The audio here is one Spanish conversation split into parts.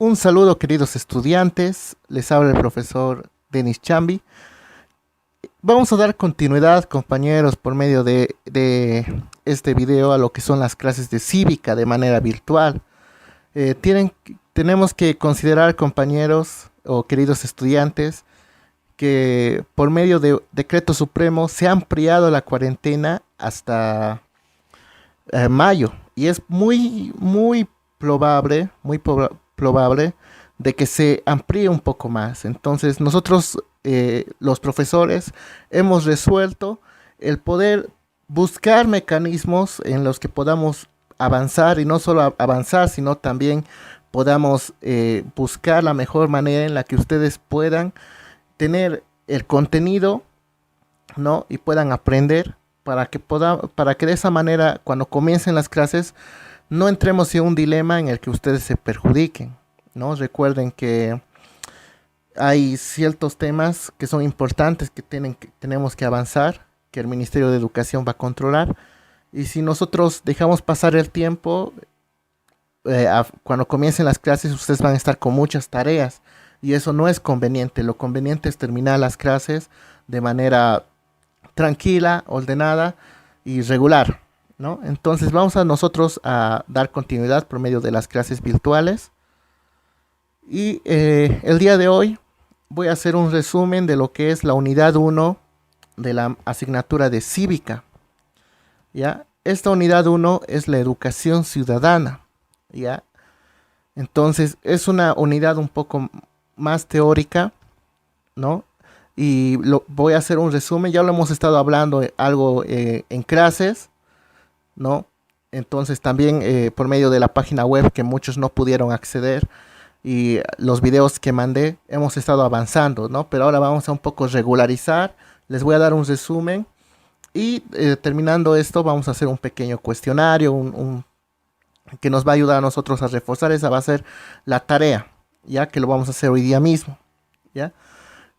Un saludo, queridos estudiantes, les habla el profesor Denis Chambi. Vamos a dar continuidad, compañeros, por medio de este video a lo que son las clases de cívica de manera virtual. Tenemos que considerar, compañeros o queridos estudiantes, que por medio de decreto supremo se ha ampliado la cuarentena hasta mayo, y es muy probable, probable de que se amplíe un poco más. Entonces nosotros, los profesores, hemos resuelto el poder buscar mecanismos en los que podamos avanzar, y no solo avanzar, sino también podamos buscar la mejor manera en la que ustedes puedan tener el contenido, ¿no? Y puedan aprender para que de esa manera, cuando comiencen las clases, no entremos en un dilema en el que ustedes se perjudiquen, ¿no? Recuerden que hay ciertos temas que son importantes que tenemos que avanzar, que el Ministerio de Educación va a controlar, y si nosotros dejamos pasar el tiempo, cuando comiencen las clases ustedes van a estar con muchas tareas, y eso no es conveniente. Lo conveniente es terminar las clases de manera tranquila, ordenada y regular, ¿no? Entonces vamos a nosotros a dar continuidad por medio de las clases virtuales, y el día de hoy voy a hacer un resumen de lo que es la unidad 1 de la asignatura de cívica, ¿ya? Esta unidad 1 es la educación ciudadana, ¿ya? Entonces es una unidad un poco más teórica, ¿no? Y voy a hacer un resumen. Ya lo hemos estado hablando algo en clases, ¿no? Entonces también por medio de la página web, que muchos no pudieron acceder, y los videos que mandé, hemos estado avanzando, ¿no? Pero ahora vamos a un poco regularizar. Les voy a dar un resumen, y terminando esto vamos a hacer un pequeño cuestionario, que nos va a ayudar a nosotros a reforzar. Esa va a ser la tarea, ya que lo vamos a hacer hoy día mismo, ¿ya?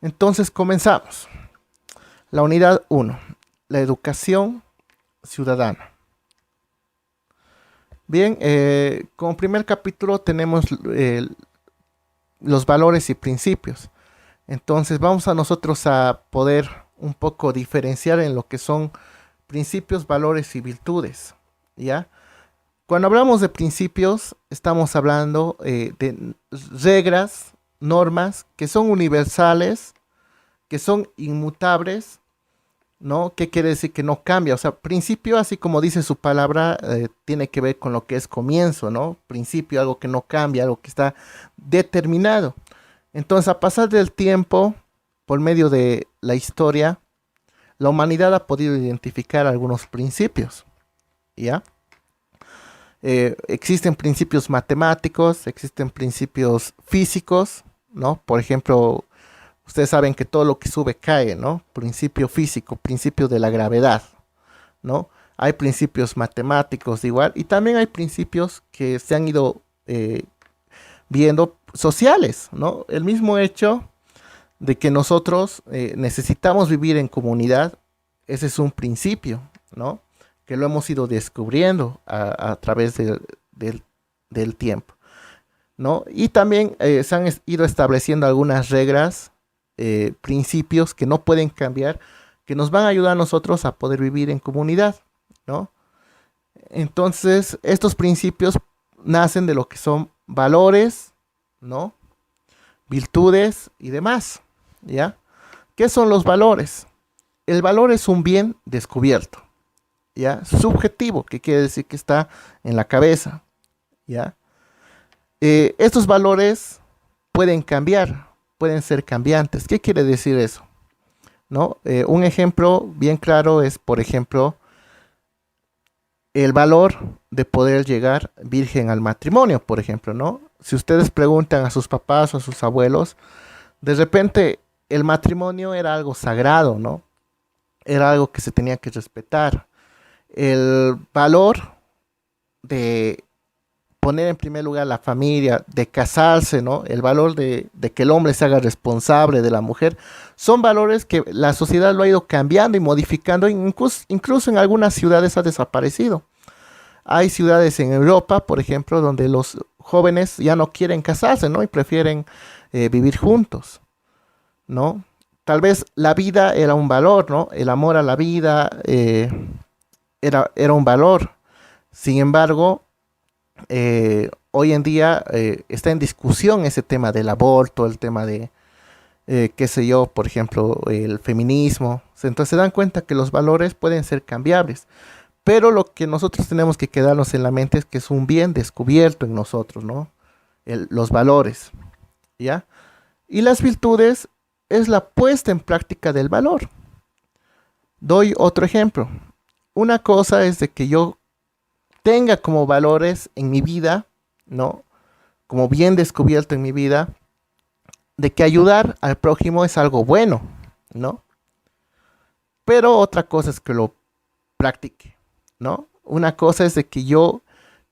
Entonces comenzamos. La unidad 1, la educación ciudadana. Bien, como primer capítulo tenemos los valores y principios. Entonces vamos a nosotros a poder un poco diferenciar en lo que son principios, valores y virtudes, ¿ya? Cuando hablamos de principios, estamos hablando de reglas, normas que son universales, que son inmutables, ¿no? ¿Qué quiere decir? Que no cambia. O sea, principio, así como dice su palabra, tiene que ver con lo que es comienzo, ¿no? Principio, algo que no cambia, algo que está determinado. Entonces, a pasar del tiempo, por medio de la historia, la humanidad ha podido identificar algunos principios, ¿ya? Existen principios matemáticos, existen principios físicos, ¿no? Por ejemplo, ustedes saben que todo lo que sube cae, ¿no? Principio físico, principio de la gravedad, ¿no? Hay principios matemáticos igual, y también hay principios que se han ido viendo sociales, ¿no? El mismo hecho de que nosotros necesitamos vivir en comunidad, ese es un principio, ¿no? Que lo hemos ido descubriendo a través del tiempo, ¿no? Y también se han ido estableciendo algunas reglas, principios que no pueden cambiar, que nos van a ayudar a nosotros a poder vivir en comunidad, ¿no? Entonces, estos principios nacen de lo que son valores, ¿no? Virtudes y demás, ¿ya? ¿Qué son los valores? El valor es un bien descubierto, ¿ya? Subjetivo, que quiere decir que está en la cabeza, ¿ya? Estos valores pueden cambiar, pueden ser cambiantes. ¿Qué quiere decir eso? ¿No? Un ejemplo bien claro es, por ejemplo, el valor de poder llegar virgen al matrimonio, por ejemplo, ¿no? Si ustedes preguntan a sus papás o a sus abuelos, de repente el matrimonio era algo sagrado, ¿no? Era algo que se tenía que respetar. El valor de poner en primer lugar la familia, de casarse, ¿no? El valor de que el hombre se haga responsable de la mujer, son valores que la sociedad lo ha ido cambiando y modificando, incluso en algunas ciudades ha desaparecido. Hay ciudades en Europa, por ejemplo, donde los jóvenes ya no quieren casarse, ¿no? Y prefieren vivir juntos, ¿no? Tal vez la vida era un valor, ¿no? El amor a la vida era un valor. Sin embargo, hoy en día está en discusión ese tema del aborto, el tema de, qué sé yo, por ejemplo, el feminismo. Entonces se dan cuenta que los valores pueden ser cambiables. Pero lo que nosotros tenemos que quedarnos en la mente es que es un bien descubierto en nosotros, ¿no? Los valores, ¿ya? Y las virtudes es la puesta en práctica del valor. Doy otro ejemplo. Una cosa es de que yo tenga como valores en mi vida, ¿no? Como bien descubierto en mi vida, de que ayudar al prójimo es algo bueno, ¿no? Pero otra cosa es que lo practique, ¿no? Una cosa es de que yo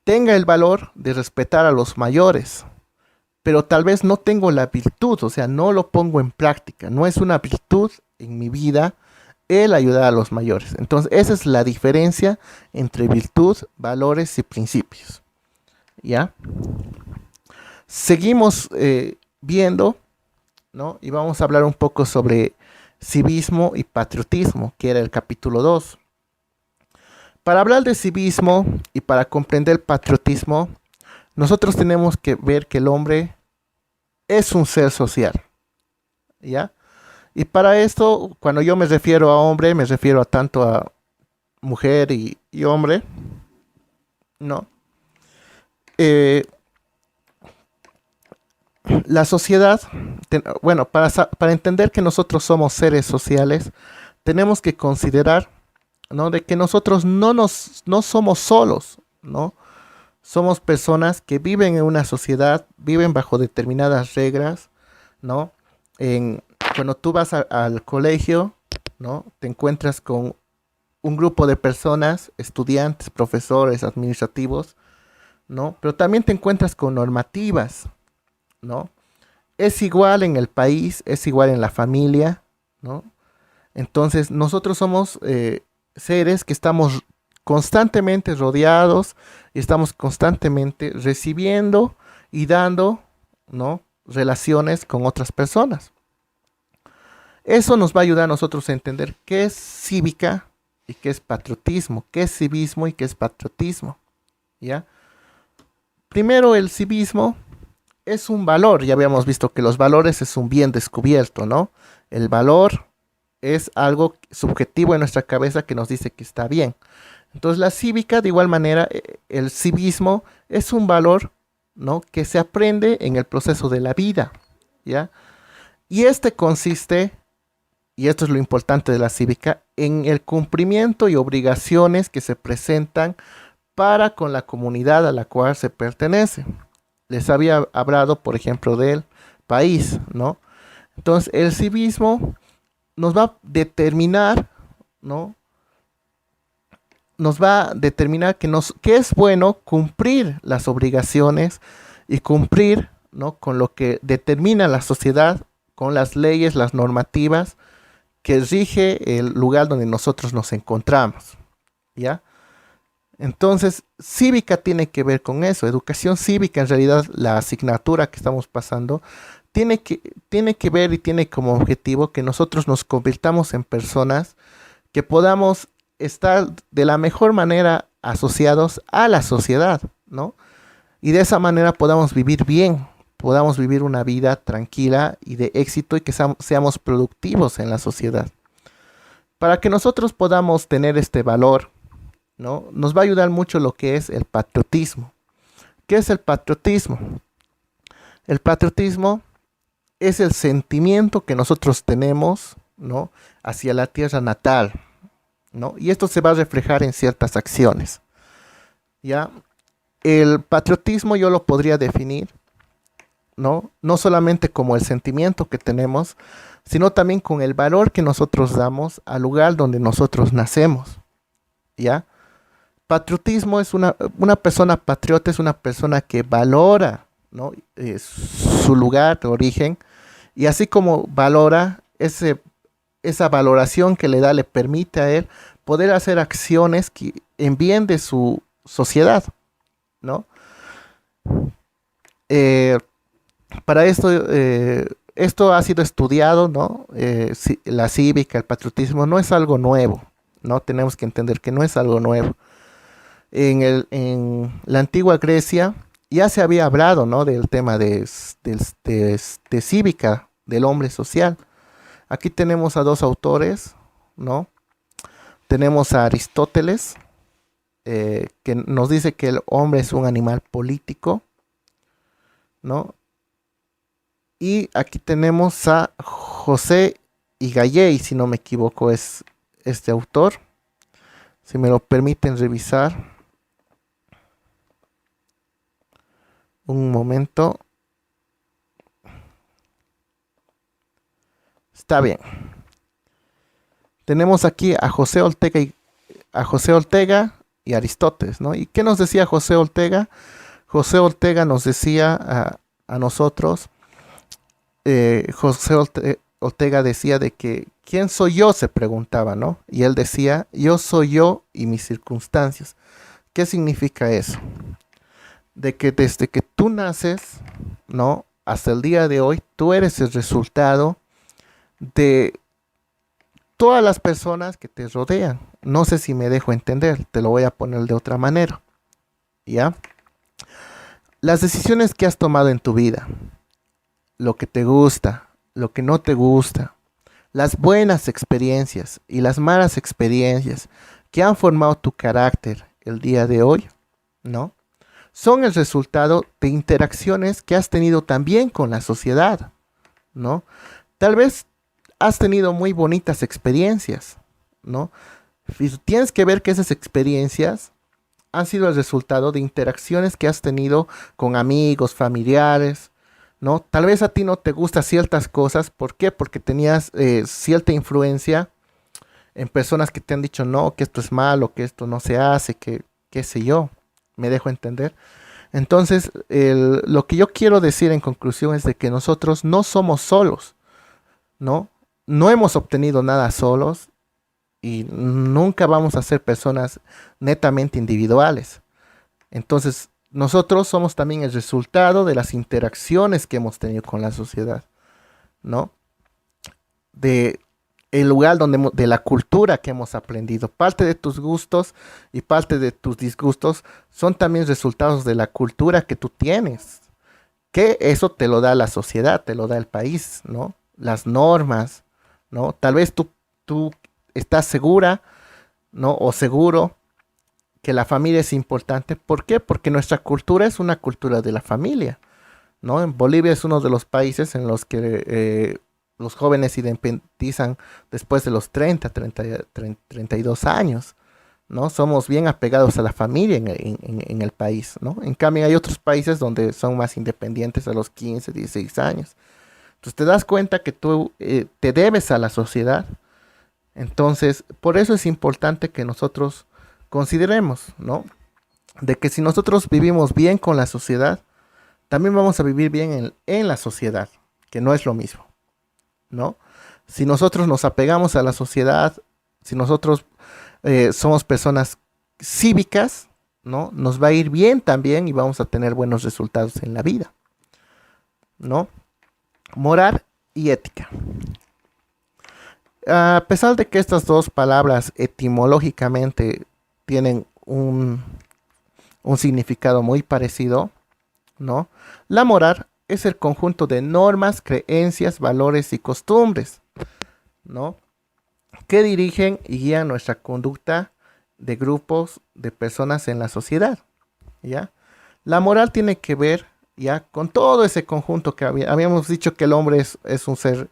tenga el valor de respetar a los mayores, pero tal vez no tengo la virtud, o sea, no lo pongo en práctica, no es una virtud en mi vida el ayudar a los mayores. Entonces, esa es la diferencia entre virtud, valores y principios, ¿ya? Seguimos viendo, ¿no? Y vamos a hablar un poco sobre civismo y patriotismo, que era el capítulo 2. Para hablar de civismo y para comprender el patriotismo, nosotros tenemos que ver que el hombre es un ser social, ¿ya? Y para esto, cuando yo me refiero a hombre, me refiero a tanto a mujer y hombre, ¿no? Eh, la sociedad, bueno, para entender que nosotros somos seres sociales, tenemos que considerar, ¿no? De que nosotros no somos solos, ¿no? Somos personas que viven en una sociedad, viven bajo determinadas reglas, ¿no? Cuando tú vas al colegio, ¿no? Te encuentras con un grupo de personas, estudiantes, profesores, administrativos, ¿no? Pero también te encuentras con normativas, ¿no? Es igual en el país, es igual en la familia, ¿no? Entonces, nosotros somos seres que estamos constantemente rodeados y estamos constantemente recibiendo y dando, ¿no? Relaciones con otras personas. Eso nos va a ayudar a nosotros a entender qué es cívica y qué es patriotismo, qué es civismo y qué es patriotismo, ¿ya? Primero, el civismo es un valor. Ya habíamos visto que los valores es un bien descubierto, ¿no? El valor es algo subjetivo en nuestra cabeza que nos dice que está bien. Entonces la cívica, de igual manera, el civismo es un valor, ¿no? Que se aprende en el proceso de la vida, ¿ya? Y este consiste, y esto es lo importante de la cívica, en el cumplimiento y obligaciones que se presentan para con la comunidad a la cual se pertenece. Les había hablado, por ejemplo, del país, ¿no? Entonces, el civismo nos va a determinar, ¿no? Nos va a determinar que es bueno cumplir las obligaciones y cumplir, ¿no? Con lo que determina la sociedad, con las leyes, las normativas que rige el lugar donde nosotros nos encontramos, ¿ya? Entonces, cívica tiene que ver con eso. Educación cívica, en realidad, la asignatura que estamos pasando, tiene que ver y tiene como objetivo que nosotros nos convirtamos en personas que podamos estar de la mejor manera asociados a la sociedad, ¿no? Y de esa manera podamos vivir bien, podamos vivir una vida tranquila y de éxito y que seamos productivos en la sociedad. Para que nosotros podamos tener este valor, ¿no? Nos va a ayudar mucho lo que es el patriotismo. ¿Qué es el patriotismo? El patriotismo es el sentimiento que nosotros tenemos, ¿no? Hacia la tierra natal, ¿no? Y esto se va a reflejar en ciertas acciones, ¿ya? El patriotismo yo lo podría definir, ¿no? No solamente como el sentimiento que tenemos, sino también con el valor que nosotros damos al lugar donde nosotros nacemos, ¿ya? Patriotismo es una persona patriota, es una persona que valora, ¿no? Su lugar de origen, y así como valora esa valoración que le da, le permite a él poder hacer acciones en bien de su sociedad, ¿no? Eh, para esto, esto ha sido estudiado, ¿no? La cívica, el patriotismo no es algo nuevo, ¿no? Tenemos que entender que no es algo nuevo. En la antigua Grecia ya se había hablado, ¿no? Del tema de cívica, del hombre social. Aquí tenemos a dos autores, ¿no? Tenemos a Aristóteles, que nos dice que el hombre es un animal político, ¿no? Y aquí tenemos a José Higalley, si no me equivoco, es este autor. Si me lo permiten revisar. Un momento. Está bien. Tenemos aquí a José Ortega y Aristóteles, ¿no? ¿Y qué nos decía José Ortega? José Ortega nos decía a nosotros, Ortega decía de que, ¿quién soy yo? Se preguntaba, ¿no? Y él decía, yo soy yo y mis circunstancias. ¿Qué significa eso? De que desde que tú naces, ¿no? Hasta el día de hoy, tú eres el resultado de todas las personas que te rodean. No sé si me dejo entender, te lo voy a poner de otra manera, ¿ya? Las decisiones que has tomado en tu vida, lo que te gusta, lo que no te gusta, las buenas experiencias y las malas experiencias que han formado tu carácter el día de hoy, ¿no? Son el resultado de interacciones que has tenido también con la sociedad, ¿no? Tal vez has tenido muy bonitas experiencias, ¿no? Y tienes que ver que esas experiencias han sido el resultado de interacciones que has tenido con amigos, familiares, ¿no? Tal vez a ti no te gustan ciertas cosas, ¿por qué? Porque tenías cierta influencia en personas que te han dicho, no, que esto es malo, que esto no se hace, que qué sé yo, me dejo entender. Entonces, lo que yo quiero decir en conclusión es de que nosotros no somos solos, ¿no? No hemos obtenido nada solos y nunca vamos a ser personas netamente individuales. Entonces, nosotros somos también el resultado de las interacciones que hemos tenido con la sociedad, ¿no? De el lugar donde, de la cultura que hemos aprendido. Parte de tus gustos y parte de tus disgustos son también resultados de la cultura que tú tienes. Que eso te lo da la sociedad, te lo da el país, ¿no? Las normas, ¿no? Tal vez tú estás segura, ¿no? O seguro que la familia es importante. ¿Por qué? Porque nuestra cultura es una cultura de la familia, ¿no? En Bolivia es uno de los países en los que los jóvenes se independizan después de los 32 años, ¿no? Somos bien apegados a la familia en el país, ¿no? En cambio hay otros países donde son más independientes a los 15, 16 años. Entonces te das cuenta que tú te debes a la sociedad. Entonces, por eso es importante que nosotros consideremos, ¿no? De que si nosotros vivimos bien con la sociedad, también vamos a vivir bien en la sociedad, que no es lo mismo, ¿no? Si nosotros nos apegamos a la sociedad, si nosotros somos personas cívicas, ¿no? Nos va a ir bien también y vamos a tener buenos resultados en la vida, ¿no? Moral y ética. A pesar de que estas dos palabras etimológicamente tienen un significado muy parecido, ¿no? La moral es el conjunto de normas, creencias, valores y costumbres, ¿no? Que dirigen y guían nuestra conducta de grupos de personas en la sociedad, ¿ya? La moral tiene que ver, ¿ya? Con todo ese conjunto que habíamos dicho que el hombre es un ser,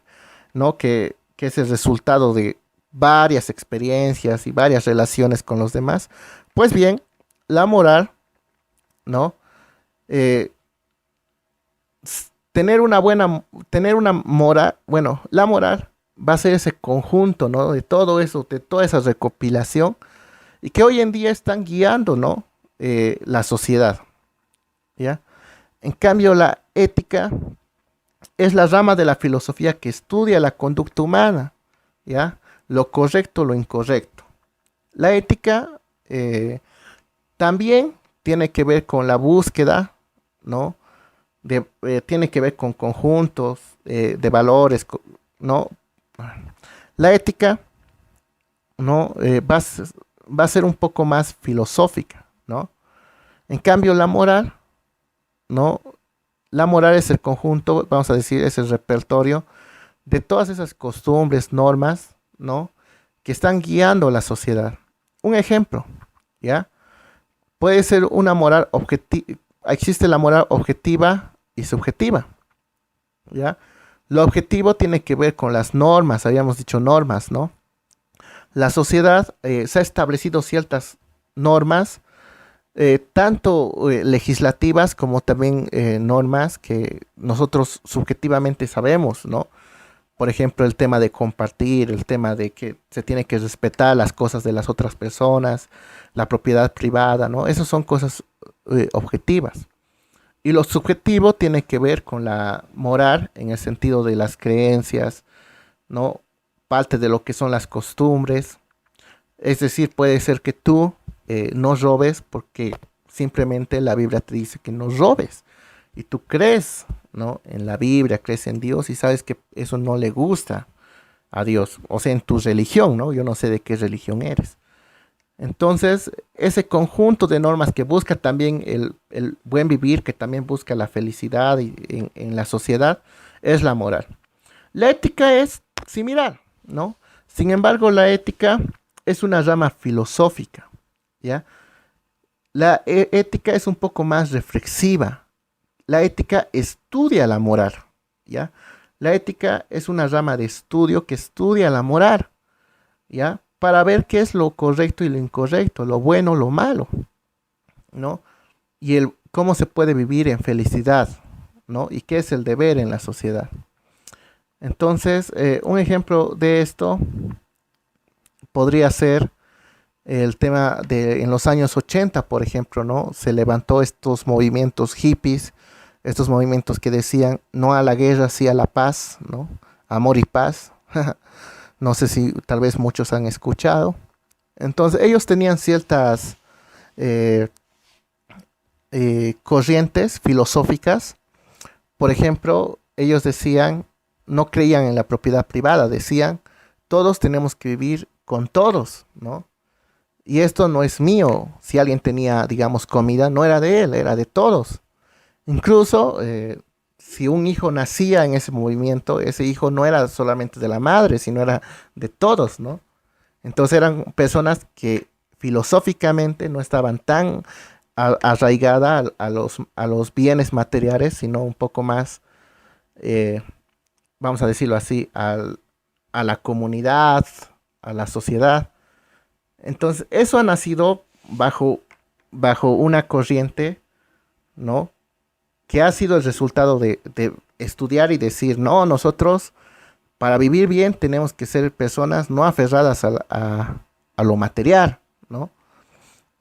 ¿no? Que es el resultado de varias experiencias y varias relaciones con los demás. Pues bien, la moral, ¿no? Eh, tener una moral, bueno, la moral va a ser ese conjunto, ¿no? De todo eso, de toda esa recopilación y que hoy en día están guiando, ¿no? La sociedad, ¿ya? En cambio, la ética es la rama de la filosofía que estudia la conducta humana, ¿ya? Lo correcto, lo incorrecto. La ética también tiene que ver con la búsqueda, ¿no? tiene que ver con conjuntos de valores, ¿no? La ética, ¿no? Va a ser un poco más filosófica, ¿no? En cambio, la moral, ¿no? La moral es el conjunto, vamos a decir, es el repertorio de todas esas costumbres, normas, ¿no? Que están guiando la sociedad. Un ejemplo, ¿ya? Puede ser una moral objetiva, existe la moral objetiva y subjetiva, ¿ya? Lo objetivo tiene que ver con las normas, habíamos dicho normas, ¿no? La sociedad se ha establecido ciertas normas, tanto legislativas como también normas que nosotros subjetivamente sabemos, ¿no? Por ejemplo, el tema de compartir, el tema de que se tiene que respetar las cosas de las otras personas, la propiedad privada, ¿no? Esas son cosas objetivas. Y lo subjetivo tiene que ver con la moral en el sentido de las creencias, ¿no? Parte de lo que son las costumbres. Es decir, puede ser que tú no robes porque simplemente la Biblia te dice que no robes. Y tú crees, ¿no? En la Biblia, crees en Dios y sabes que eso no le gusta a Dios. O sea, en tu religión, ¿no? Yo no sé de qué religión eres. Entonces, ese conjunto de normas que busca también el buen vivir, que también busca la felicidad en la sociedad, es la moral. La ética es similar, ¿no? Sin embargo, la ética es una rama filosófica, ¿ya? La ética es un poco más reflexiva. La ética estudia la moral, ¿ya? La ética es una rama de estudio que estudia la moral, ¿ya? Para ver qué es lo correcto y lo incorrecto, lo bueno, lo malo, ¿no? Y cómo se puede vivir en felicidad, ¿no? Y qué es el deber en la sociedad. Entonces, un ejemplo de esto podría ser el tema de en los años 80, por ejemplo, ¿no? Se levantó estos movimientos hippies, estos movimientos que decían no a la guerra, sí a la paz, ¿no? Amor y paz. No sé si tal vez muchos han escuchado. Entonces ellos tenían ciertas eh, corrientes filosóficas. Por ejemplo, ellos decían, no creían en la propiedad privada, decían, todos tenemos que vivir con todos, ¿no? Y esto no es mío. Si alguien tenía, digamos, comida, no era de él, era de todos. Incluso si un hijo nacía en ese movimiento, ese hijo no era solamente de la madre, sino era de todos, ¿no? Entonces eran personas que filosóficamente no estaban tan arraigadas a los bienes materiales, sino un poco más, eh, vamos a decirlo así, a la comunidad, a la sociedad. Entonces eso ha nacido bajo una corriente, ¿no? Que ha sido el resultado de estudiar y decir, no, nosotros para vivir bien tenemos que ser personas no aferradas a lo material, ¿no?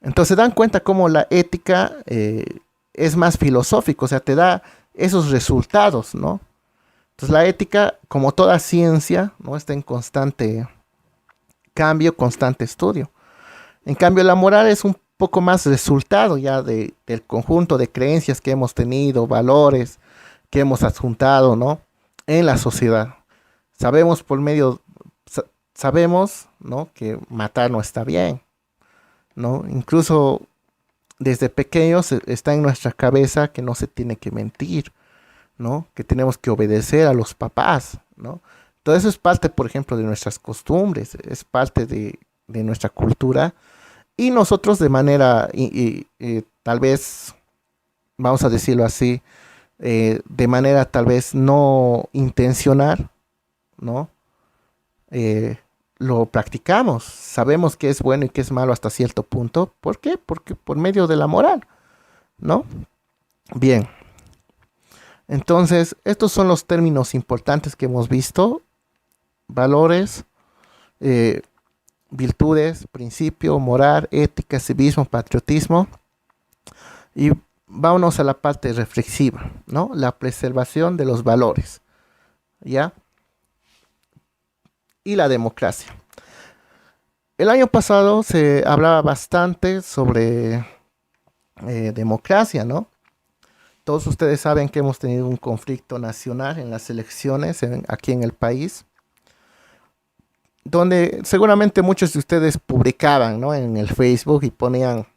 Entonces dan cuenta cómo la ética es más filosófico, o sea, te da esos resultados, ¿no? Entonces la ética, como toda ciencia, ¿no? Está en constante cambio, constante estudio. En cambio, la moral es un poco más resultado ya del conjunto de creencias que hemos tenido, valores que hemos adjuntado, ¿no? En la sociedad. Sabemos por medio, sabemos, ¿no? Que matar no está bien, ¿no? Incluso desde pequeños está en nuestra cabeza que no se tiene que mentir, ¿no? Que tenemos que obedecer a los papás, ¿no? Todo eso es parte, por ejemplo, de nuestras costumbres, es parte de nuestra cultura. Y nosotros de manera, tal vez, vamos a decirlo así, de manera tal vez no intencional, ¿no? Lo practicamos, sabemos que es bueno y que es malo hasta cierto punto. ¿Por qué? Porque por medio de la moral, ¿no? Bien, entonces estos son los términos importantes que hemos visto: valores, eh, virtudes, principio, moral, ética, civismo, patriotismo. Y vámonos a la parte reflexiva, ¿no? La preservación de los valores, ¿ya? Y la democracia. El año pasado se hablaba bastante sobre democracia, ¿no? Todos ustedes saben que hemos tenido un conflicto nacional en las elecciones aquí en el país, donde seguramente muchos de ustedes publicaban, ¿no?, en el Facebook y ponían,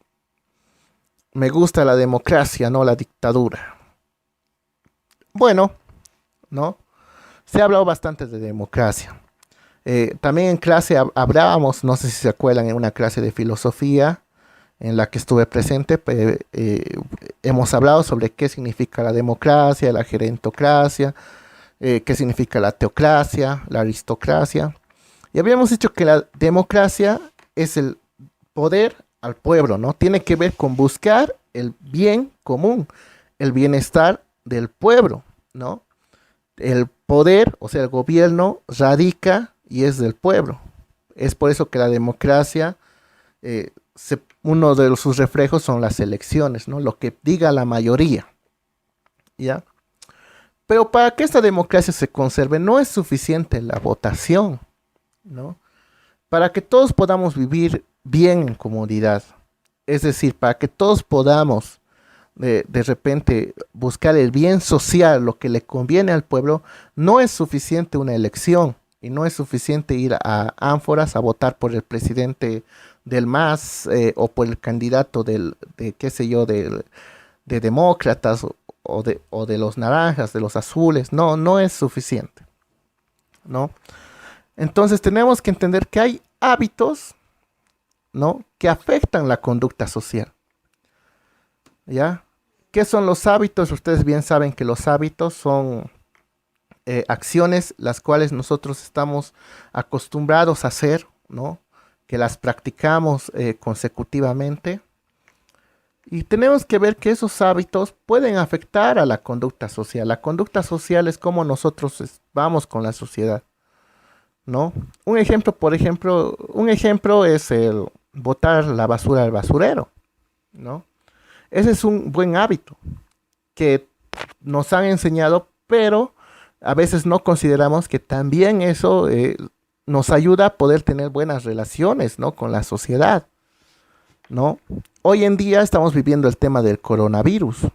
me gusta la democracia, no la dictadura. Bueno, ¿no? Se ha hablado bastante de democracia. También en clase hablábamos, no sé si se acuerdan, en una clase de filosofía en la que estuve presente, hemos hablado sobre qué significa la democracia, la gerontocracia, qué significa la teocracia, la aristocracia. Y habíamos dicho que la democracia es el poder al pueblo, ¿no? Tiene que ver con buscar el bien común, el bienestar del pueblo, ¿no? El poder, o sea, el gobierno radica y es del pueblo. Es por eso que la democracia, uno de sus reflejos son las elecciones, ¿no? Lo que diga la mayoría, ¿ya? Pero para que esta democracia se conserve no es suficiente la votación, ¿no? Para que todos podamos vivir bien en comodidad, es decir, para que todos podamos de repente buscar el bien social, lo que le conviene al pueblo, no es suficiente una elección y no es suficiente ir a ánforas a votar por el presidente del MAS o por el candidato qué sé yo, de demócratas o de los naranjas, de los azules. No, no es suficiente, ¿no? Entonces tenemos que entender que hay hábitos, ¿no?, que afectan la conducta social, ¿ya? ¿Qué son los hábitos? Ustedes bien saben que los hábitos son acciones las cuales nosotros estamos acostumbrados a hacer, ¿no?, que las practicamos consecutivamente. Y tenemos que ver que esos hábitos pueden afectar a la conducta social. La conducta social es cómo nosotros vamos con la sociedad, ¿no? Un ejemplo es el botar la basura al basurero, ¿no? Ese es un buen hábito que nos han enseñado, pero a veces no consideramos que también eso nos ayuda a poder tener buenas relaciones, ¿no?, con la sociedad, ¿no? Hoy en día estamos viviendo el tema del coronavirus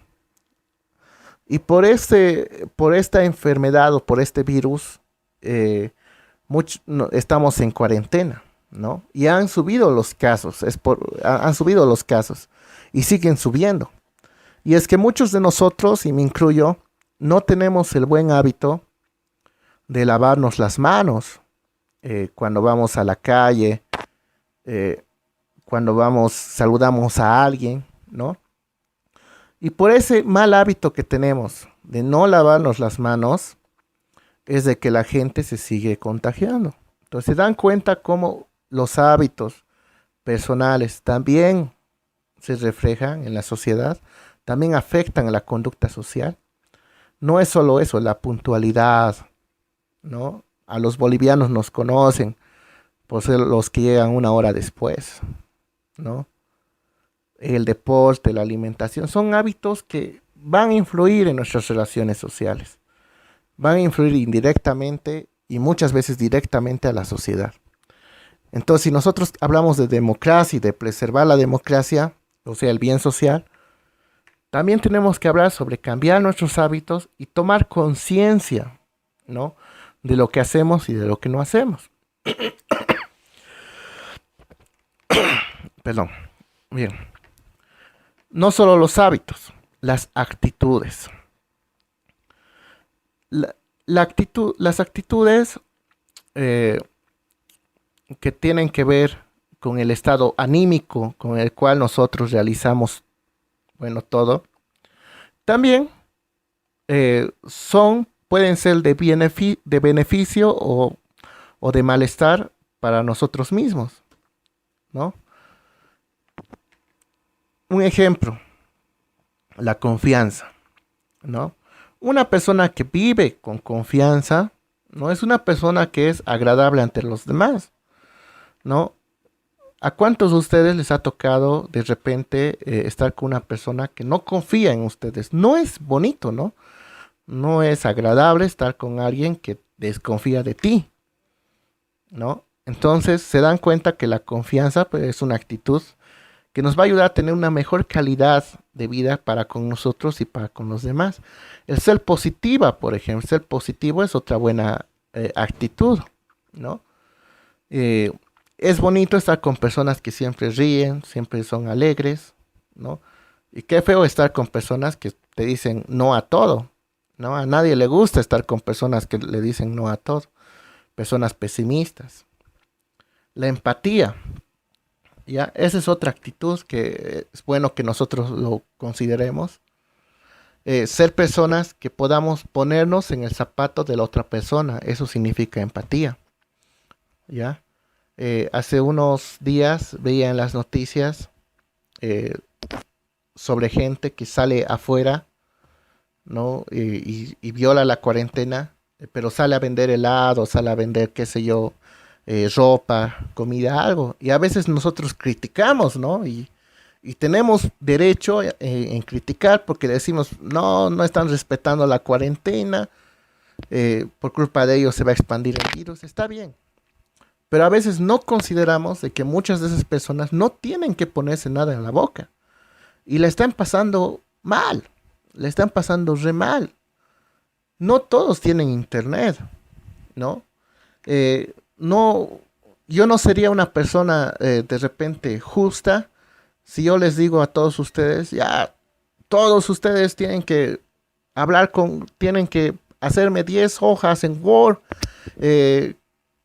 y por esta enfermedad o por este virus estamos en cuarentena, ¿no? Y han subido los casos, han subido los casos y siguen subiendo. Y es que muchos de nosotros, y me incluyo, no tenemos el buen hábito de lavarnos las manos cuando vamos a la calle, cuando saludamos a alguien, ¿no? Y por ese mal hábito que tenemos de no lavarnos las manos, es de que la gente se sigue contagiando. Entonces se dan cuenta cómo los hábitos personales también se reflejan en la sociedad, también afectan a la conducta social. No es solo eso, la puntualidad, ¿no? A los bolivianos nos conocen por ser los que llegan una hora después, ¿no? El deporte, la alimentación, son hábitos que van a influir en nuestras relaciones sociales. Van a influir indirectamente y muchas veces directamente a la sociedad. Entonces, si nosotros hablamos de democracia y de preservar la democracia, o sea, el bien social, también tenemos que hablar sobre cambiar nuestros hábitos y tomar conciencia, ¿no?, de lo que hacemos y de lo que no hacemos. Perdón. Bien. No solo los hábitos, las actitudes. Las actitudes que tienen que ver con el estado anímico con el cual nosotros realizamos, bueno, todo, también pueden ser de beneficio o de malestar para nosotros mismos, ¿no? Un ejemplo, la confianza, ¿no? Una persona que vive con confianza no es una persona que es agradable ante los demás, ¿no? ¿A cuántos de ustedes les ha tocado de repente estar con una persona que no confía en ustedes? No es bonito, ¿no? No es agradable estar con alguien que desconfía de ti, ¿no? Entonces se dan cuenta que la confianza, pues, es una actitud que nos va a ayudar a tener una mejor calidad de vida para con nosotros y para con los demás. El ser positiva, por ejemplo, ser positivo es otra buena actitud, ¿no? Eh, es bonito estar con personas que siempre ríen, siempre son alegres, ¿no? Y qué feo estar con personas que te dicen no a todo, ¿no? A nadie le gusta estar con personas que le dicen no a todo, personas pesimistas. La empatía, ¿ya? Esa es otra actitud que es bueno que nosotros lo consideremos. Ser personas que podamos ponernos en el zapato de la otra persona, eso significa empatía, ¿ya? Hace unos días veía en las noticias eh, sobre gente que sale afuera, ¿no? Y viola la cuarentena, pero sale a vender helado, sale a vender, qué sé yo, ropa, comida, algo. Y a veces nosotros criticamos, ¿no? Y tenemos derecho en criticar porque decimos, no, no están respetando la cuarentena, por culpa de ellos se va a expandir el virus, está bien. Pero a veces no consideramos de que muchas de esas personas no tienen que ponerse nada en la boca y la están pasando mal, le están pasando re mal. No todos tienen internet, ¿no? No, yo no sería una persona de repente justa si yo les digo a todos ustedes, ya, todos ustedes tienen que tienen que hacerme 10 hojas en Word, eh,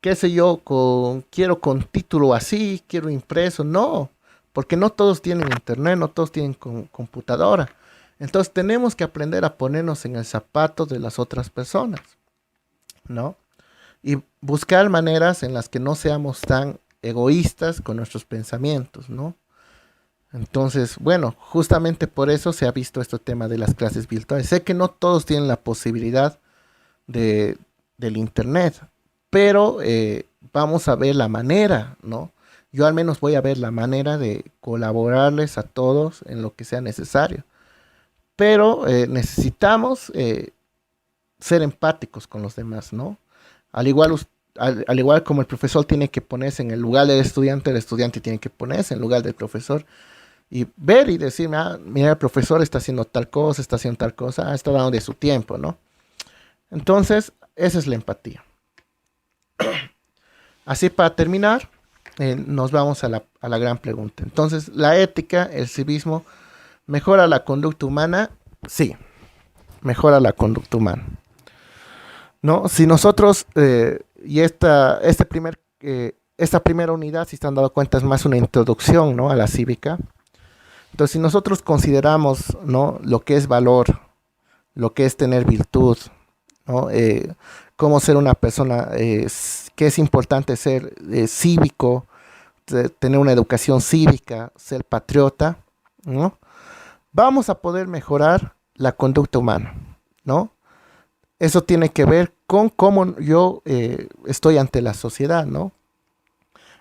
qué sé yo, quiero con título así, quiero impreso, no, porque no todos tienen internet, no todos tienen computadora. Entonces tenemos que aprender a ponernos en el zapato de las otras personas, ¿no? Y buscar maneras en las que no seamos tan egoístas con nuestros pensamientos, ¿no? Entonces, bueno, justamente por eso se ha visto este tema de las clases virtuales. Sé que no todos tienen la posibilidad de, del internet, pero vamos a ver la manera, ¿no? Yo al menos voy a ver la manera de colaborarles a todos en lo que sea necesario. Pero necesitamos ser empáticos con los demás, ¿no? Al igual, al igual como el profesor tiene que ponerse en el lugar del estudiante, el estudiante tiene que ponerse en el lugar del profesor y ver y decir, ah, mira, el profesor está haciendo tal cosa, está haciendo tal cosa, está dando de su tiempo, ¿no? Entonces, esa es la empatía. Así para terminar, nos vamos a la gran pregunta. Entonces, ¿la ética, el civismo, mejora la conducta humana? Sí, mejora la conducta humana. ¿No? Si nosotros, esta primera unidad, si se han dado cuenta, es más una introducción, ¿no?, a la cívica. Entonces, si nosotros consideramos, ¿no?, lo que es valor, lo que es tener virtud, ¿no?, cómo ser una persona, que es importante ser cívico, tener una educación cívica, ser patriota, ¿no?, vamos a poder mejorar la conducta humana, ¿no? Eso tiene que ver con cómo yo estoy ante la sociedad, ¿no?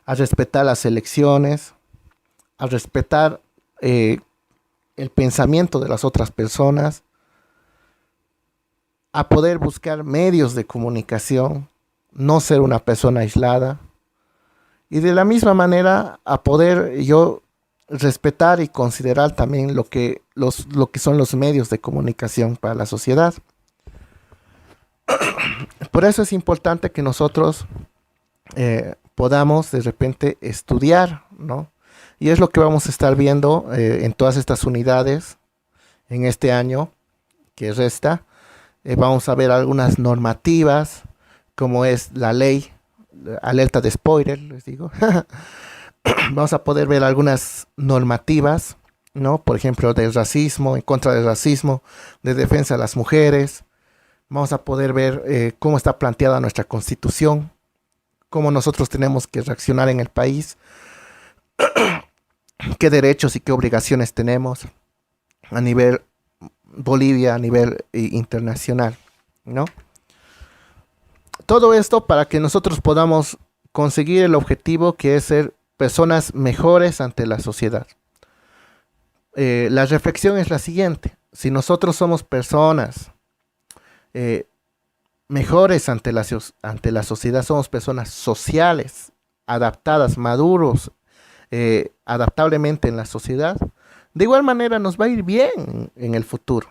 A respetar las elecciones, a respetar el pensamiento de las otras personas, a poder buscar medios de comunicación, no ser una persona aislada. Y de la misma manera a poder yo respetar y considerar también lo que son los medios de comunicación para la sociedad. Por eso es importante que nosotros podamos de repente estudiar, ¿no? Y es lo que vamos a estar viendo en todas estas unidades en este año que resta. Vamos a ver algunas normativas, como es la ley, alerta de spoiler, les digo. Vamos a poder ver algunas normativas, ¿no? Por ejemplo, del racismo, en contra del racismo, de defensa de las mujeres. Vamos a poder ver cómo está planteada nuestra constitución, cómo nosotros tenemos que reaccionar en el país, qué derechos y qué obligaciones tenemos a nivel Bolivia, a nivel internacional, ¿no? Todo esto para que nosotros podamos conseguir el objetivo que es ser personas mejores ante la sociedad. La reflexión es la siguiente: si nosotros somos personas mejores ante la sociedad, somos personas sociales, adaptadas, maduros adaptablemente en la sociedad, de igual manera nos va a ir bien en el futuro,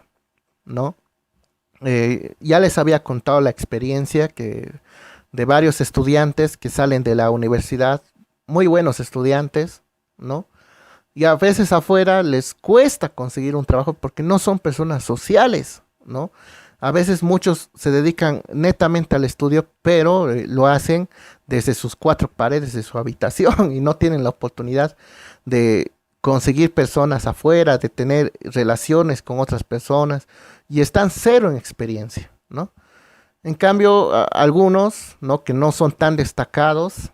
¿no? Ya les había contado la experiencia de varios estudiantes que salen de la universidad, muy buenos estudiantes, ¿no? Y a veces afuera les cuesta conseguir un trabajo porque no son personas sociales, ¿no? A veces muchos se dedican netamente al estudio, pero lo hacen desde sus cuatro paredes de su habitación y no tienen la oportunidad de conseguir personas afuera, de tener relaciones con otras personas y están cero en experiencia, ¿no? En cambio, algunos, ¿no? Que no son tan destacados,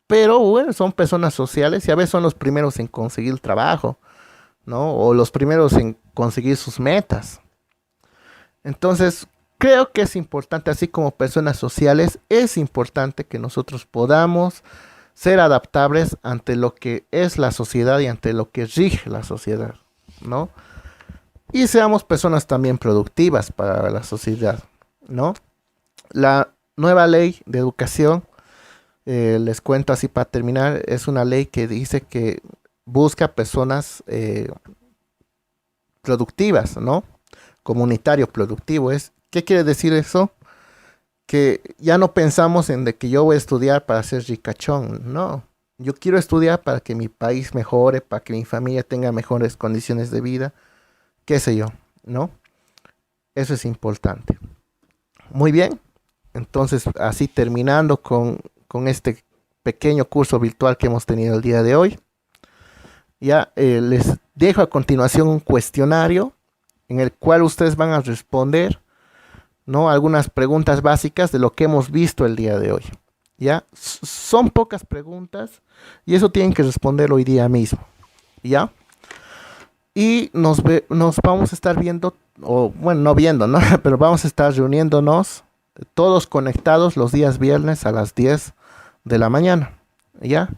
pero bueno, son personas sociales y a veces son los primeros en conseguir el trabajo, ¿no? O los primeros en conseguir sus metas. Entonces, creo que es importante, así como personas sociales, es importante que nosotros podamos ser adaptables ante lo que es la sociedad y ante lo que rige la sociedad, ¿no? Y seamos personas también productivas para la sociedad, ¿no? La nueva ley de educación, les cuento así para terminar, es una ley que dice que busca personas productivas, ¿no? Comunitario productivo. ¿Qué quiere decir eso? Que ya no pensamos en de que yo voy a estudiar para ser ricachón, no. Yo quiero estudiar para que mi país mejore, para que mi familia tenga mejores condiciones de vida, qué sé yo, ¿no? Eso es importante. Muy bien, entonces así terminando con este pequeño curso virtual que hemos tenido el día de hoy, ya les dejo a continuación un cuestionario en el cual ustedes van a responder, ¿no? Algunas preguntas básicas de lo que hemos visto el día de hoy. ¿Ya? Son pocas preguntas y eso tienen que responder hoy día mismo. ¿Ya? Y nos vamos a estar viendo, o bueno, no viendo, ¿no? Pero vamos a estar reuniéndonos todos conectados los días viernes a las 10 de la mañana. ¿Ya?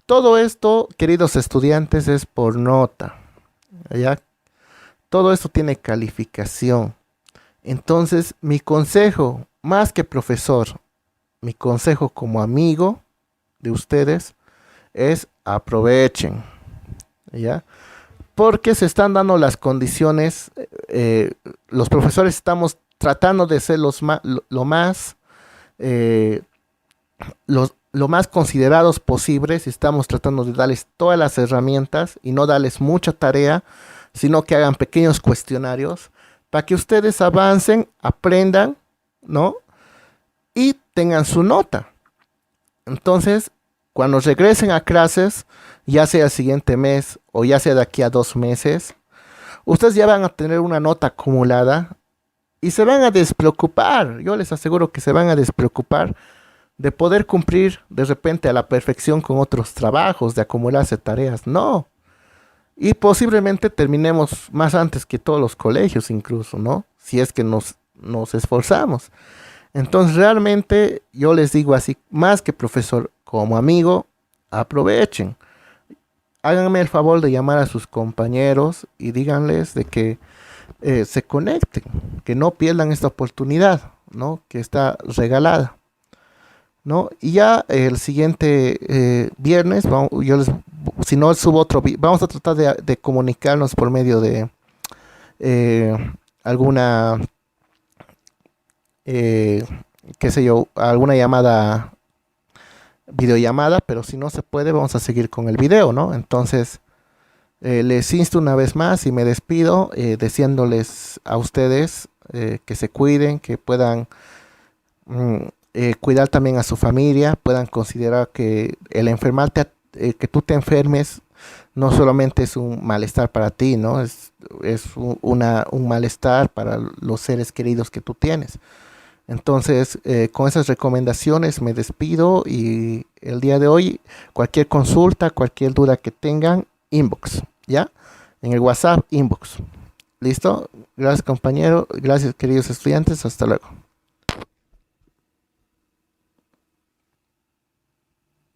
Todo esto, queridos estudiantes, es por nota. ¿Ya? Todo esto tiene calificación. Entonces, mi consejo, más que profesor, mi consejo como amigo de ustedes es aprovechen, ¿ya? Porque se están dando las condiciones, los profesores estamos tratando de ser eh, lo más considerados posibles, estamos tratando de darles todas las herramientas y no darles mucha tarea, sino que hagan pequeños cuestionarios para que ustedes avancen, aprendan, ¿no? Y tengan su nota. Entonces, cuando regresen a clases, ya sea el siguiente mes o ya sea de aquí a 2 meses, ustedes ya van a tener una nota acumulada y se van a despreocupar. Yo les aseguro que se van a despreocupar de poder cumplir de repente a la perfección con otros trabajos, de acumularse tareas. No. Y posiblemente terminemos más antes que todos los colegios incluso, ¿no? Si es que nos esforzamos. Entonces realmente yo les digo así, más que profesor, como amigo, aprovechen. Háganme el favor de llamar a sus compañeros y díganles de que se conecten, que no pierdan esta oportunidad, ¿no? Que está regalada, ¿no? Y ya el siguiente viernes, si no subo vamos a tratar de comunicarnos por medio de alguna, qué sé yo, alguna llamada, videollamada, pero si no se puede, vamos a seguir con el video, ¿no? Entonces, les insto una vez más y me despido deseándoles a ustedes que se cuiden, que puedan cuidar también a su familia, puedan considerar que el enfermarte, que tú te enfermes, no solamente es un malestar para ti, ¿no? Es un malestar para los seres queridos que tú tienes. Entonces, con esas recomendaciones me despido y el día de hoy, cualquier consulta, cualquier duda que tengan, inbox, ¿ya? En el WhatsApp, inbox. ¿Listo? Gracias, compañero. Gracias, queridos estudiantes. Hasta luego.